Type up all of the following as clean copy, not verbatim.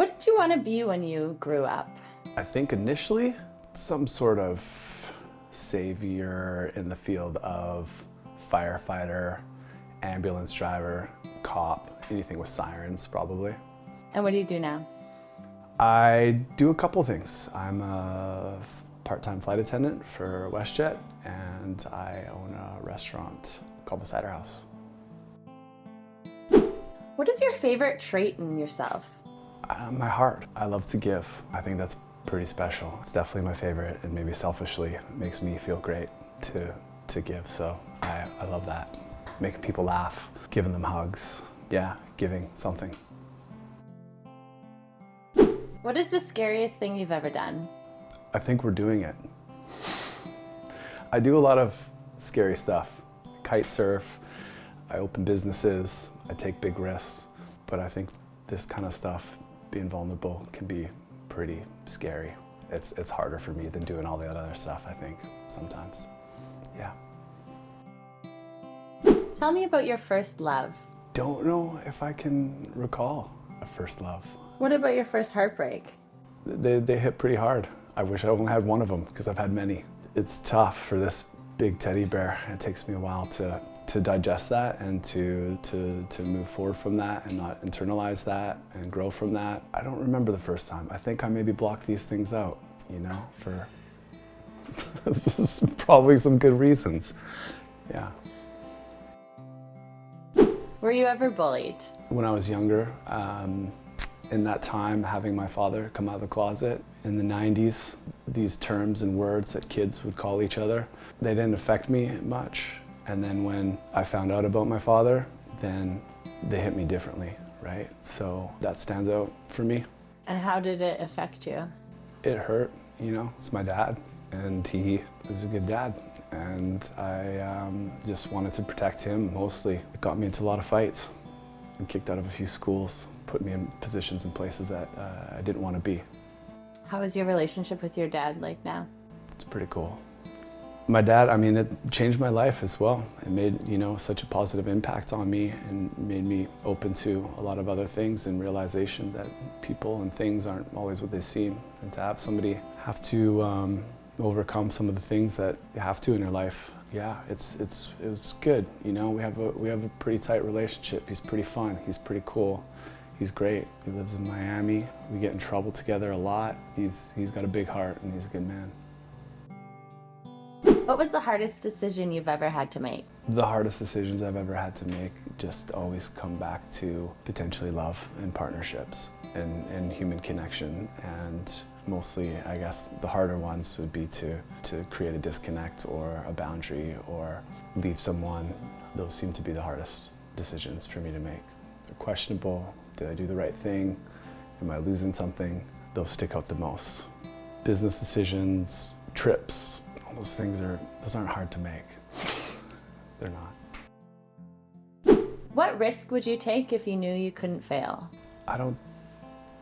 What did you want to be when you grew up? I think initially some sort of savior in the field of firefighter, ambulance driver, cop, anything with sirens probably. And what do you do now? I do a couple things. I'm a part-time flight attendant for WestJet, and I own a restaurant called the Cider House. What is your favorite trait in yourself? My heart. I love to give. I think that's pretty special. It's definitely my favorite, and maybe selfishly, it makes me feel great to give, so I love that. Making people laugh, giving them hugs. Yeah, giving something. What is the scariest thing you've ever done? I think we're doing it. I do a lot of scary stuff. Kite surf, I open businesses, I take big risks, but I think this kind of stuff, being vulnerable, can be pretty scary. It's harder for me than doing all the other stuff, I think, sometimes. Yeah. Tell me about your first love. Don't know if I can recall a first love. What about your first heartbreak? They hit pretty hard. I wish I only had one of them, because I've had many. It's tough for this big teddy bear. It takes me a while to digest that and to move forward from that and not internalize that and grow from that. I don't remember the first time. I think I maybe blocked these things out, you know, for probably some good reasons. Yeah. Were you ever bullied? When I was younger, in that time, having my father come out of the closet in the 90s, these terms and words that kids would call each other, they didn't affect me much. And then when I found out about my father, then they hit me differently, right? So that stands out for me. And how did it affect you? It hurt, you know, it's my dad, and he was a good dad. And I just wanted to protect him mostly. It got me into a lot of fights and kicked out of a few schools, put me in positions and places that I didn't want to be. How is your relationship with your dad like now? It's pretty cool. My dad, I mean, it changed my life as well. It made, you know, such a positive impact on me and made me open to a lot of other things and realization that people and things aren't always what they seem. And to have somebody have to overcome some of the things that you have to in your life, yeah, it's good. You know, we have a pretty tight relationship. He's pretty fun. He's pretty cool. He's great. He lives in Miami. We get in trouble together a lot. He's got a big heart and he's a good man. What was the hardest decision you've ever had to make? The hardest decisions I've ever had to make just always come back to potentially love and partnerships and human connection. And mostly, I guess, the harder ones would be to create a disconnect or a boundary or leave someone. Those seem to be the hardest decisions for me to make. They're questionable. Did I do the right thing? Am I losing something? Those stick out the most. Business decisions, trips, all those things aren't hard to make. They're not. What risk would you take if you knew you couldn't fail? I don't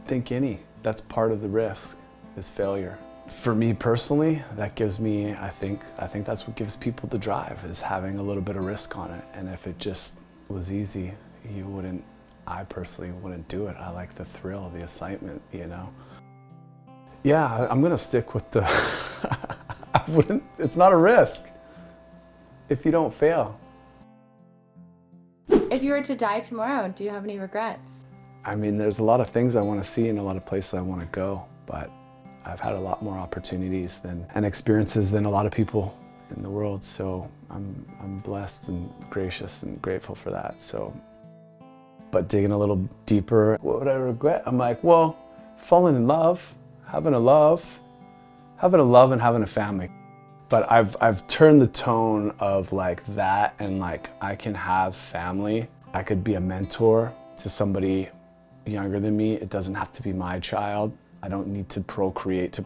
think any. That's part of the risk, is failure. For me personally, that gives me, I think that's what gives people the drive, is having a little bit of risk on it. And if it just was easy, I personally wouldn't do it. I like the thrill, the excitement, you know? Yeah, I'm gonna stick with the, it's not a risk if you don't fail. If you were to die tomorrow, do you have any regrets? I mean, there's a lot of things I want to see and a lot of places I want to go, but I've had a lot more opportunities and experiences than a lot of people in the world, so I'm blessed and gracious and grateful for that. So, but digging a little deeper, what would I regret? I'm like, well, falling in love, having a love and having a family. But I've turned the tone of like that, and like I can have family. I could be a mentor to somebody younger than me. It doesn't have to be my child. I don't need to procreate,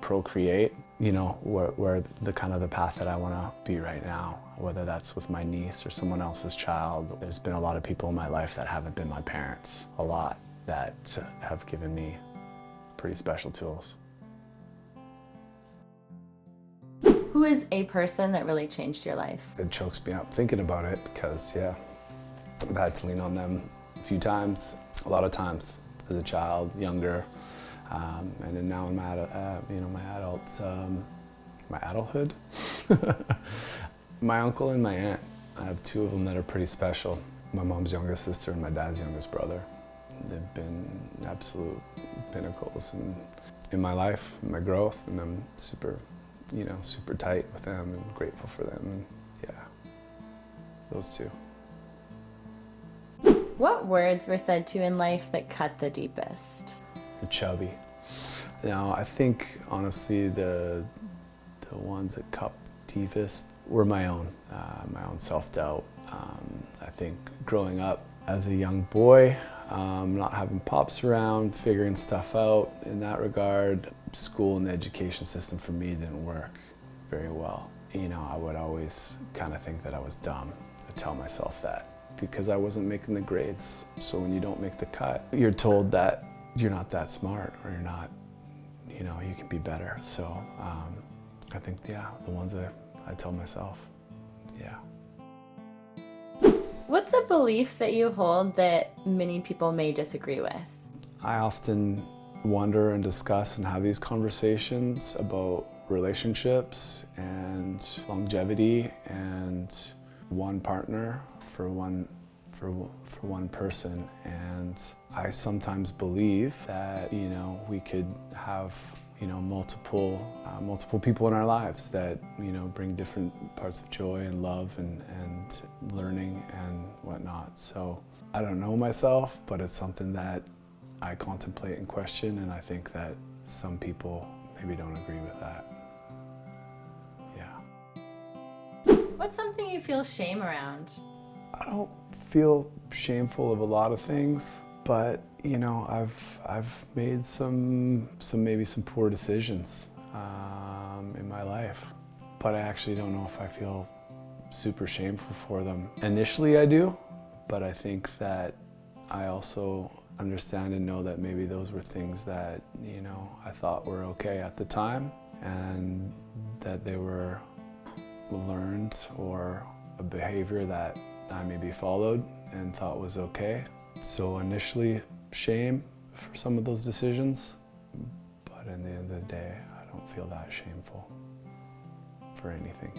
you know, where the kind of the path that I want to be right now, whether that's with my niece or someone else's child. There's been a lot of people in my life that haven't been my parents, a lot, that have given me pretty special tools. Who is a person that really changed your life? It chokes me up thinking about it because, yeah, I've had to lean on them a few times, a lot of times as a child, younger. And then now in my, my adulthood, my uncle and my aunt, I have two of them that are pretty special. My mom's youngest sister and my dad's youngest brother. They've been absolute pinnacles in my life, in my growth, and I'm super, super tight with them and grateful for them. And yeah, those two. What words were said to you in life that cut the deepest? You're chubby. I think honestly the ones that cut deepest were my own self-doubt. I think growing up as a young boy, not having pops around, figuring stuff out in that regard, school and the education system for me didn't work very well. I would always kind of think that I was dumb. I'd tell myself that because I wasn't making the grades. So when you don't make the cut, you're told that you're not that smart or you're not, you can be better. So I think, yeah, the ones that I tell myself, yeah. What's a belief that you hold that many people may disagree with? I often wonder and discuss and have these conversations about relationships and longevity and one partner for one person. And I sometimes believe that, we could have, multiple people in our lives that, bring different parts of joy and love and learning and whatnot. So I don't know myself, but it's something that I contemplate and question, and I think that some people maybe don't agree with that. Yeah. What's something you feel shame around? I don't feel shameful of a lot of things, but I've made some poor decisions in my life, but I actually don't know if I feel super shameful for them. Initially I do, but I think that I also understand and know that maybe those were things that I thought were okay at the time, and that they were learned or a behavior that I maybe followed and thought was okay. So initially, shame for some of those decisions, but in the end of the day, I don't feel that shameful for anything.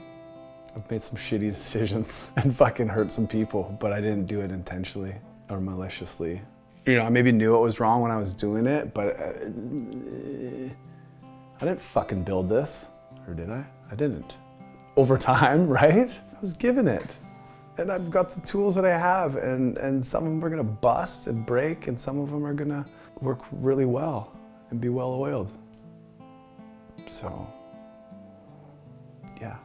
I've made some shitty decisions and fucking hurt some people, but I didn't do it intentionally or maliciously. I maybe knew it was wrong when I was doing it, but I didn't fucking build this, or did I? I didn't. Over time, right? I was given it. And I've got the tools that I have, and some of them are gonna bust and break, and some of them are gonna work really well and be well oiled. So, yeah.